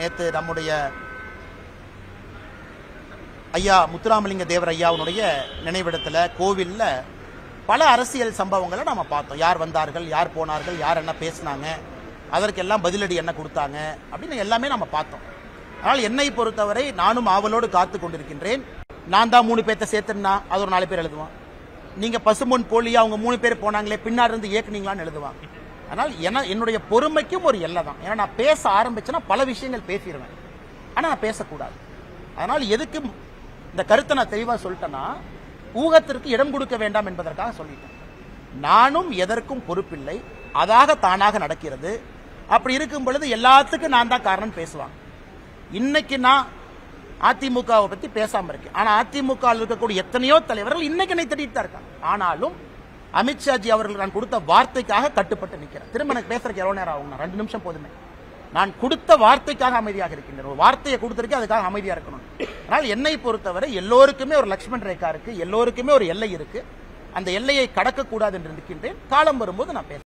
நேற்று நம்முடைய ஐயா முத்துராமலிங்க தேவர் ஐயாவுடைய நினைவிடத்தில் கோவிலில் பல அரசியல் சம்பவங்களை நம்ம பார்த்தோம். யார் வந்தார்கள், யார் போனார்கள், யார் என்ன பேசினாங்க, அதற்கெல்லாம் பதிலடி என்ன கொடுத்தாங்க அப்படின்னு எல்லாமே நம்ம பார்த்தோம். அதனால் என்னை பொறுத்தவரை நானும் ஆவலோடு காத்து கொண்டிருக்கின்றேன். நான் தான் 3 பேர்த்த சேர்த்துனா அது ஒரு 4 பேர் எழுதுவான். நீங்க பசும்பொன் போலியா அவங்க 3 பேர் போனாங்களே பின்னாடி இருந்து இயக்குனீங்களான்னு எழுதுவான். அதனால் என்னுடைய பொறுமைக்கும் ஒரு எல்லை தான். ஏன்னா நான் பேச ஆரம்பிச்சேன்னா பல விஷயங்கள் பேசிடுவேன், ஆனால் நான் பேசக்கூடாது. அதனால் எதுக்கு இந்த கருத்தை நான் தெளிவாக சொல்லிட்டேன்னா, ஊகத்திற்கு இடம் கொடுக்க வேண்டாம் என்பதற்காக சொல்லிட்டேன். நானும் எதற்கும் பொறுப்பில்லை, அதாக தானாக நடக்கிறது. அப்படி இருக்கும் பொழுது எல்லாத்துக்கும் நான் தான் காரணம் பேசுவாங்க. இன்னைக்கு நான் அதிமுகவை பத்தி பேசாம இருக்கேன், ஆனா அதிமுக இருக்கக்கூடிய எத்தனையோ தலைவர்கள் இன்னைக்கு என்னை திட்டிட்டு தான் இருக்காங்க. ஆனாலும் அமித்ஷாஜி அவர்கள் நான் கொடுத்த வார்த்தைக்காக கட்டுப்பட்டு நிற்கிறேன். திரும்ப எனக்கு பேசுறதுக்கு எவ்வளவு நேரம் ஆகும்? 2 நிமிஷம் போதுமே. நான் கொடுத்த வார்த்தைக்காக அமைதியாக இருக்கின்றேன். ஒரு வார்த்தையை கொடுத்திருக்கேன், அதுக்காக அமைதியா இருக்கணும். ஆனால் என்னை பொறுத்தவரை எல்லோருக்குமே ஒரு லக்ஷ்மண் ரேகா இருக்கு, எல்லோருக்குமே ஒரு எல்லை இருக்கு. அந்த எல்லையை கடக்கக்கூடாது என்று நிற்கின்றேன். காலம் வரும்போது நான் பேசுறேன்.